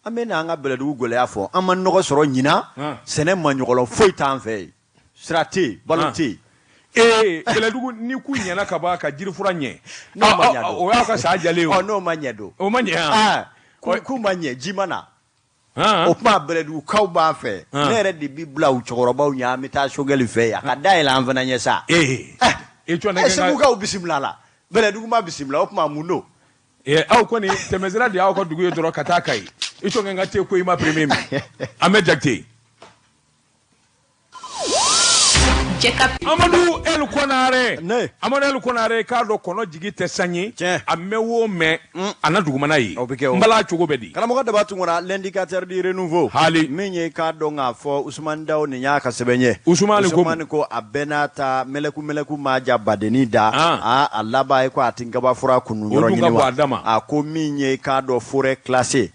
amena nga bledu gole afo amman no soro nyina sene manyogolo foita anfe strati baloti
bledu ni ku nyana ka ba ka jirfura nye o ya ka sa jale
no manyedo
o manye
ku manye jimana o kuma beledu kaw ba fɛ ne yɛrɛ de bi bila u cɛkɔrɔbaw ɲa an bɛ taa sogɛli fɛ yan ka da yɛlɛ an fana ɲɛ sa segukaw bisimila la beledu ma bisimila o kuma mun do
aw kɔni tɛmɛsira de y'aw ka dugu ye dɔrɔn ka taa Kayi i tɔgɔ ka te ko i ma premier mi Ahmed Jakite Amadou El Konare Amadou El Konare k'a dɔn kɔnɔ jigi tɛ sanye a mɛ wo mɛ a na dugumana ye n bala cogo bɛ di
karamɔgɔ daba tungura l'indicateur du renouveau
hali
min ye k'a dɔn k'a fɔ Usumani Daw nin y'a ka sɛbɛn ye
Usumani
ko a bɛɛ n'a ta mɛlɛku ma ja badeni da a laban ye ko a ti nkaba fura kunu yɔrɔ ɲini wa a ko min ye k'a dɔn forêt classée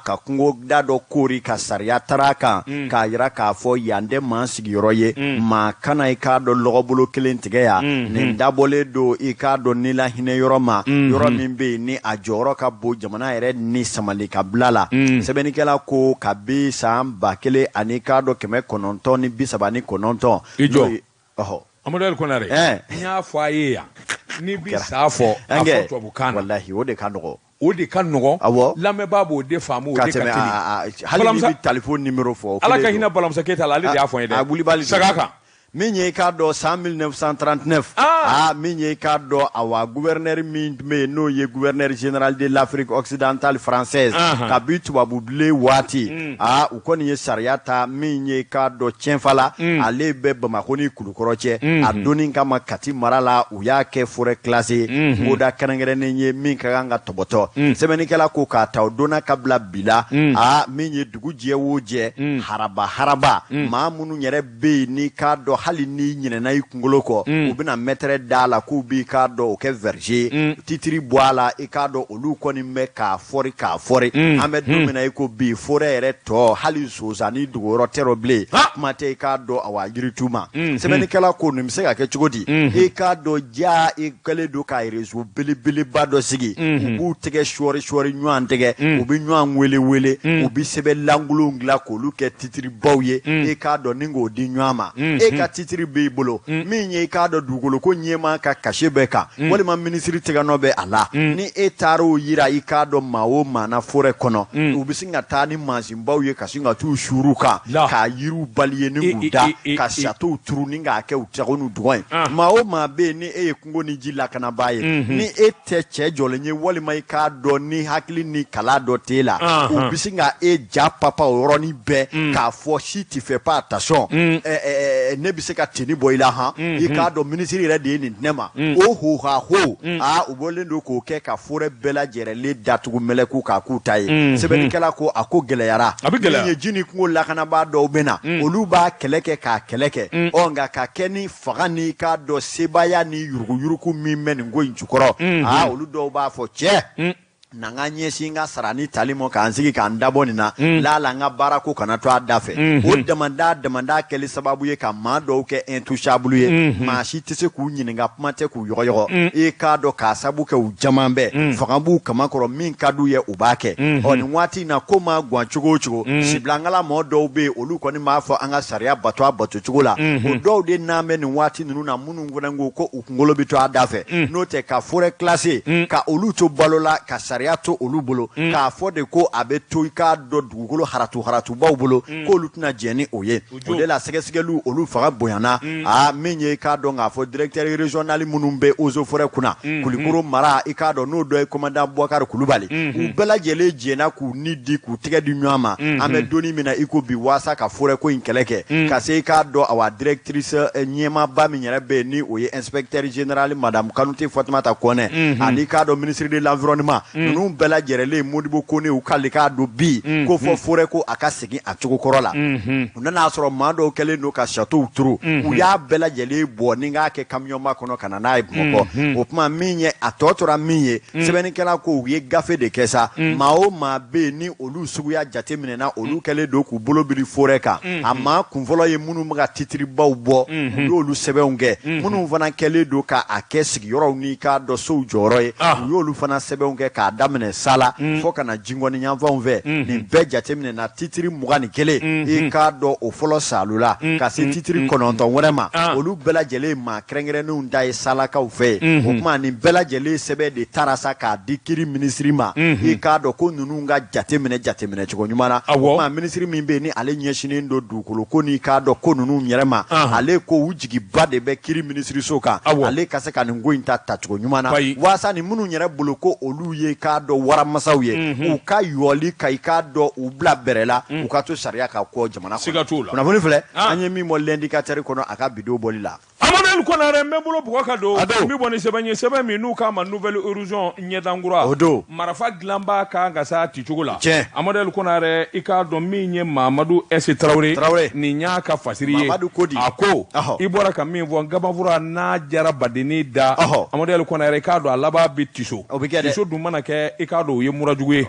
ka kungo da dɔ koori ka sariya tara kan k'a yira k'a fɔ yan tɛ maa sigiyɔrɔ ye maa kana i k'a dɔn lɔgɔbolo kelen tigɛ ya nin dabɔlen don i k'a dɔn ni la hinɛ yɔrɔ ma yɔrɔ min bɛ yen ni a jɔyɔrɔ ka bon jamana yɛrɛ ni samali ka bila la sɛbɛnnikɛla ko kabi san 1000 ani k'a dɔn 939
i jɔ Amadou El Konare n y'a fɔ a ye yan ni bi sa fɔ a fɔ tubabukan na
wallahi o de ka nɔgɔ
o de ka nɔgɔ lamɛnbaa b'o de faamu o de ka teli
hali ni bɛ téléphone numéro fɔ
Ala ka hinɛ Balamusa Keyita la ale de y'a fɔ n ye dɛ saga kan
min ye k'a dɔn san 1939 min ye k'a dɔn awa gouverneur min tun bɛ yen n'o ye gouverneur général de l'Afrique occidentale française kabi tubabu bile waati u kɔni ye sariya ta min ye k'a dɔn Tienfala ale bɛ Bamako ni Kulukɔrɔ cɛ a donni kama Kati mara la u y'a kɛ forêt classée moda kɛrɛnkɛrɛnnen ye min ka kan ka tɔbɔtɔ sɛbɛnnikɛla ko k'a ta o donna ka bila bi la min ye dugu jɛ o jɛ haraba maa minnu yɛrɛ bɛ yen ni k'a dɔn hali ni ɲinɛna i kunkolo kɔ u bɛna mɛtɛrɛ da la k'u b'i k'a dɔn o kɛ verger titiri bɔ a la i k'a dɔn olu kɔni bɛ k'a fɔri an bɛ don min na i ko bi forêt yɛrɛ tɔ hali Sosa ni dogo yɔrɔ tɛ yɔrɔ bilen kuma tɛ i k'a dɔn awa yiritu ma sɛbɛnnikɛla ko nin bɛ se ka kɛ cogo di i k'a dɔn ja i kɛlen don ka réseau belebeleba dɔ sigi u b'u tɛgɛ sɔɔri ɲɔgɔn tɛgɛ u bɛ ɲɔgɔn wele u bɛ sɛbɛn lankolonw dilan k'olu kɛ titiribaw ye i k'a dɔn ni k'o di ɲɔgɔn ma e ka titiri b'i bolo min ye i k'a dɔn dugukolo ko ɲɛmaa ka cachet bɛɛ kan walima minisiri tɛgɛnɔ bɛ a la ni e taara o yira i k'a dɔn maa o maa na forêt kɔnɔ u bɛ sin ka taa ni mansinbaw ye ka sin ka t'u suuru kan k'a yiriw bali ye ni k'u da ka château turu ni k'a kɛ u tɛgɛ n'u dɔgɔ ye maa o maa bɛ yen ni e ye kungo ni ji lakanabaa ye ni e tɛ cɛ jɔlen ye walima i k'a dɔn ni hakili ni kala dɔ t'e la u bɛ sin ka e ja papa o yɔrɔnin bɛɛ k'a fɔ si tu fais pas attention ne bɛ se ka teni bɔ i la i k'a dɔn minisiri yɛrɛ de ye nin di ne ma o ho u bɔlen don k'o kɛ ka forêt bɛɛ lajɛlen datugu mɛlɛku k'a k'u ta ye sɛbɛnnikɛla ko a ko gɛlɛyara min ye ji ni kungo lakanabaa dɔw bɛ na olu b'a kɛlɛ kɛ k'a kɛlɛ kɛ nka ka kɛ ni faga ni k'a dɔn sebaya ni yuruguyurugu min bɛ nin ko in jukɔrɔ olu dɔw b'a fɔ cɛ n'an ka ɲɛsin ka sara ni tali mɔ k'an sigi k'an dabɔ nin na la an ka baara ko kana to a da fɛ o damanda kɛli sababu ye ka maa dɔw kɛ intouchable ye maa si tɛ se k'u ɲininka kuma tɛ k'u yɔgɔyɔgɔ i k'a dɔn k'a sabu kɛ u caman bɛɛ fanga b'u kamakɔrɔ min ka d'u ye u b'a kɛ nin waati in na ko maa gan cogo o cogo sibilankala mɔgɔ dɔw bɛ yen olu kɔni b'a fɔ an ka sariya bato a bato cogo la o dɔw de n'an bɛ nin waati ninnu na minnu fana ko u kunkolo bɛ to a da fɛ n'o tɛ ka forêt classée ka olu to balo la ka sariya to olu bolo k'a fɔ de ko a bɛ to i k'a dɔn dugukolo haratubaw bolo k'olu tɛna jɛn ni o ye o de la sɛgɛsɛgɛliw olu fanga bonyana min ye i k'a dɔn k'a fɔ directeur régional minnu bɛ eaux et forêts kunna Kulikoro mara i k'a dɔn n'o dɔ ye commandant Bouakar Kulubali u bɛɛ lajɛlen jɛnna k'u ni di k'u tɛgɛ di ɲɔgɔn ma an bɛ donni min na i ko bi waasa ka forêt ko in kɛlɛ kɛ ka se i k'a dɔn awa directrice ɲɛmaaba min yɛrɛ bɛ yen ni o ye inspecteur général madame Kanute Fatumata Kɔnɛ ani k'a dɔn ministre de l'environnement ninnu bɛɛ lajɛlen Modibo Kone u k'ale k'a dɔn bi ko fɔ forêt ko a ka segin a cogo kɔrɔ la u nana sɔrɔ maa dɔw kɛlen don ka château turu u y'a bɛɛ lajɛlen bɔ ni k'a kɛ camion ba kɔnɔ ka na n'a ye Bamakɔ o tuma min ye a tɔ tora min ye sɛbɛnnikɛla ko u ye gafe de kɛ sa maa o maa bɛ yen ni olu suguya jate minɛna olu kɛlen don k'u bolo biri forêt kan a maa kunfɔlɔ ye minnu bɛ ka titiribaw bɔ u y'olu sɛbɛnw kɛ minnu fana kɛlen don k'a kɛ sigiyɔrɔw ni k'a dɔn sow jɔyɔrɔ ye u y'olu fana sɛbɛnw kɛ k'a daminɛ sala fo kana jingɔni yanfanw fɛ nin bɛɛ jateminɛ na titiri 21 i k'a dɔn o fɔlɔ salula ka se titiri 9 wɛrɛ ma olu bɛɛ lajɛlen maa kɛrɛnkɛrɛnnenw ta ye salakaw fɛ o kuma nin bɛɛ lajɛlen sɛbɛn de taara sa k'a di kiri minisiri ma i k'a dɔn ko ninnu ka jateminɛ cogo ɲuman na o kuma minisiri min bɛ yen ni ale ɲɛsinen don dugukolo ko n'i k'a dɔn ko ninnu yɛrɛ ma ale ko u jigiba de bɛ kiri minisiriso kan ale ka se ka nin ko in ta cogo ɲuman na waasa ni minnu yɛrɛ bolo ko olu ye k'a dɔn waramasaw ye u ka yɔli ka i k'a dɔn u bila bɛrɛ la u ka to sariya ka kɔ jamana kɔnɔ kunnafoni filɛ an ye min bɔ l'indicateur kɔnɔ a ka bidon bɔli la
Amadou Konare n bɛ bolo bugɔ ka don n bɛ bɔ ni sɛbɛn ye sɛbɛn min n'u k'a ma nouvelle horizon ɲɛdankura
o don
marifa dilanba kan ka s'a ticogo la Amadou Konare i k'a dɔn min ye Mamadu S Traoré nin y'a ka fasiri ye a ko i bɔra ka min fɔ Gabanfura n'a jara badeni da Amadou Konare i k'a dɔn a laban bɛ tiso tiso dun mana kɛ i k'a dɔn o ye murajugu ye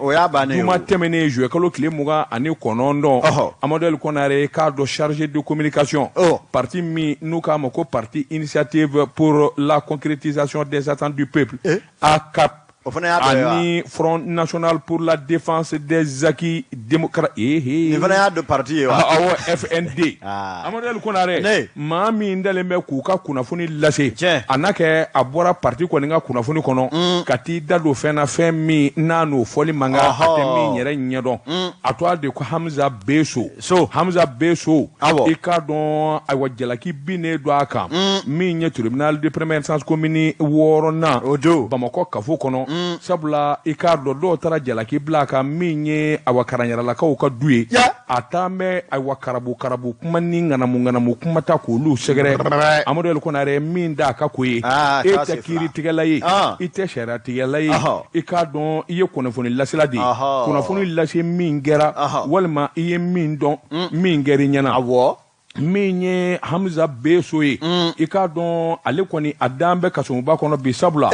juma tɛmɛnen juillet kalo tile 29 Amadou Konare i k'a dɔn chargé de communication parti min n'u k'a ma ko parti initiative pour la concrétisation des attentes du peuple ACAP ani Front National pour la défense des acquis démocratiques FND Amadou Konare maa min dalen bɛ k'u ka kunnafoni lase a n'a kɛ a bɔra parti kɔni ka kunnafoni kɔnɔ ka t'i da don fɛn na fɛn min n'a n'o fɔli man kan a tɛ min yɛrɛ ɲɛdɔn a tɔgɔ de ko Hamza Beso i k'a dɔn ayiwa jalaki binnen don a kan min ye tribunal de première instance commune 6 Bamakɔ kafo kɔnɔ sabula i k'a dɔn dɔw taara jalaki bila ka min ye awa karanyaralakaw ka du ye a taa mɛ awa karabu kuma ni ŋanamu kuma ta k'olu sɛgɛrɛ Amadou Konare min da ka ko ye e tɛ kiiri tigɛla ye i tɛ sariya tigɛla ye i k'a dɔn i ye kunnafoni lasela de ye kunnafoni lase min kɛra walima i ye min dɔn min kɛr'i ɲɛna min ye Hamza Beso ye i k'a dɔn ale kɔni a dan bɛ kasoba kɔnɔ bi sabula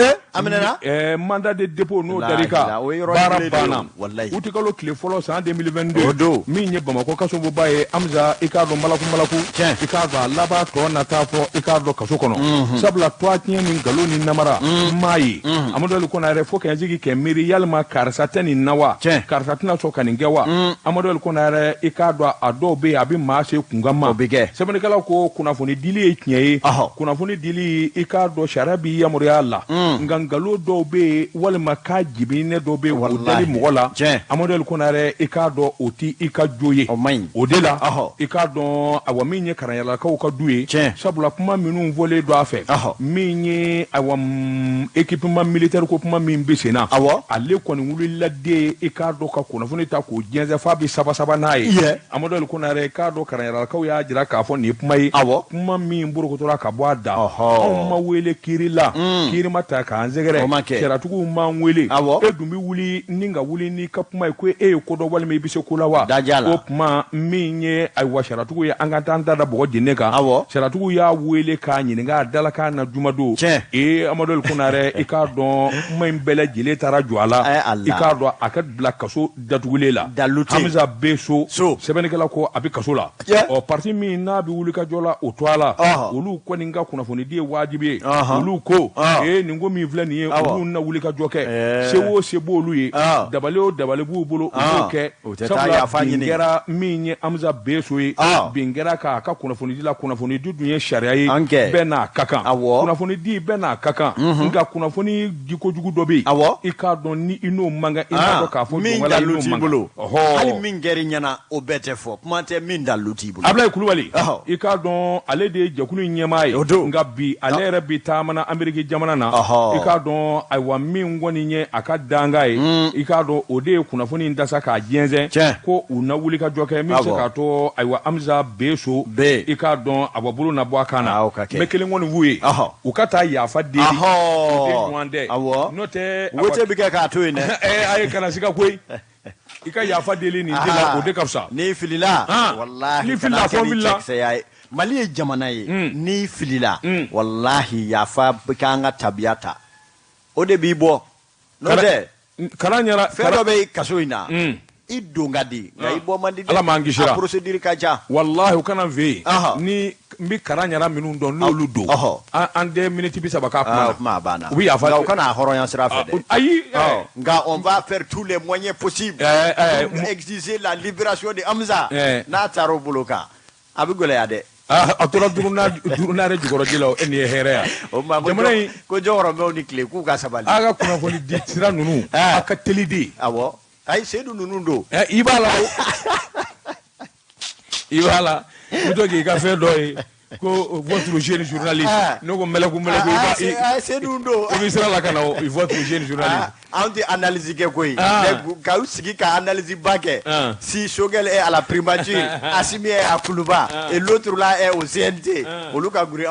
mandat de dépôt n'o dar'i kan baara banna u tɛ kalo tile fɔlɔ san 2022 min ye Bamakɔ kasoba ye Hamza i k'a dɔn malaku i k'a dɔn a laban tɔ nata fɔ i k'a dɔn kaso kɔnɔ sabula tɔ tiɲɛ ni nkalon ni namara m'a ye Amadou Konare fo k'an sigi kɛ miiri yalima karisa tɛ nin na wa karisa tɛna sɔn ka nin kɛ wa Amadou Konare i k'a dɔn a dɔw bɛ yen a bɛ maa se kunkan ma sɛbɛnnikɛlaw ko kunnafoni dili ye tiɲɛ ye kunnafoni dili i k'a dɔn sariya b'i yamaruya la nka nkalon dɔw bɛ yen walima k'a jibininɛ dɔw bɛ yen o dali mɔgɔ la Amadou Konare i k'a dɔn o tɛ i ka jo ye o de la i k'a dɔn awa min ye karanyaralakaw ka du ye sabula kuma minnu fɔlen don a fɛ min ye awa équipement militaire ko kuma min bɛ sen na ale kɔni wulila den i k'a dɔn ka kunnafoni ta k'o jɛnsɛn f'a bɛ saba n'a ye Amadou Konare i k'a dɔn karanyaralakaw y'a jira k'a fɔ nin ye kuma ye kuma min borokotora ka bɔ a da anw ma wele kiiri la kiiri ma ta k'an sɛgɛrɛ sariyatigiw m'an wele e dun bɛ wuli ni ka wuli n'i ka kuma ye ko e ye ko dɔ walima i bɛ se ko la wa o kuma min ye ayiwa sariyatigiw ye an ka taa an da bɔgɔ jenne kan sariyatigiw y'a wele k'a ɲininka a dala k'a na jumadon Amadou Konare i k'a dɔn kuma in bɛɛ lajɛlen taara jɔ a la i k'a dɔn a ka bila kaso datugulen la Hamza Beso sɛbɛnnikɛla ko a bɛ kaso la parti min n'a bɛ wuli ka jɔ la o to a la olu kɔni ka kunnafoni di ye wajibi ye olu ko nin ko min filɛ nin ye olu na wuli ka jɔ kɛ se o se b'olu ye dabali o dabali b'u bolo u b'o kɛ sabula bin kɛra min ye Hamza Beso ye bin kɛra k'a ka kunnafoni di la kunnafoni di dun ye sariya ye bɛɛ n'a ka kan kunnafoni di bɛɛ n'a ka kan nka kunnafoni di kojugu dɔ bɛ yen i k'a dɔn ni i n'o man kan i n'a dɔn k'a fɔ
min dalu t'i bolo hali min kɛr'i ɲɛna o bɛɛ tɛ fɔ kuma tɛ min dalu t'i bolo
Ablaye Kulubali i k'a dɔn ale de ye jɛkulu in ɲɛmaa ye nka bi ale yɛrɛ bɛ taamana Ameriki jamana na i k'a dɔn ayiwa min kɔni ye a ka danga ye i k'a dɔn o de ye kunnafoni in dasa k'a jɛnsɛn ko u na wuli ka jɔ kɛ min bɛ se k'a to ayiwa Hamza Beso i k'a dɔn a bɔ bolo na bɔ a kan na mɛ kelen kɔni f'u ye u ka taa yafa deli u tɛ ɲɔgɔn dɛ n'o tɛ
wote bɛ kɛ k'a to yen dɛ
a ye kana siga koyi i ka yafa deli nin la o de ka fisa
n'i filila walahi
n'i filila fɔ
filila Mali ye jamana ye n'i filila walahi yafa bɛ k'an ka tabiya ta o de b'i bɔ n'o tɛ
kalan ɲɛna
fɛn dɔ bɛ kaso in na i don ka di nka i bɔ man di dɛ
Ala m'an kisi la
a procédure ka ca
walahi u kana n fɛ yen ni mbi karanyara minnu don n'olu do an 2 minutes bi saba ka
kuma bana
oui afa
o kana horonya sira fɛ dɛ
ayi
nga on va faire tous les moyens possibles pour exiger la libération de Hamza n'a taro boloka abi gɔlɛya dɛ
a tora duruna re jukɔrɔ ji la o ni hɛrɛ ya
jamana in ko jɔyɔrɔmɛw ni tile k'u ka sabali
a ka kunnafoni di sira ninnu a ka teli de
awɔ ayi sedu ninnu don
i b'a la i b'a la i to k'i ka fɛn dɔ ye ko votre jeune journaliste ne ko mɛlɛku
sedu don
i bɛ sira la ka na votre jeune journaliste
anw tɛ analyse kɛ koyi ka u sigi ka analyse ba kɛ si Choguel est à la primature Assimi est à Koulouba et l'autre là est au CNT olu ka guri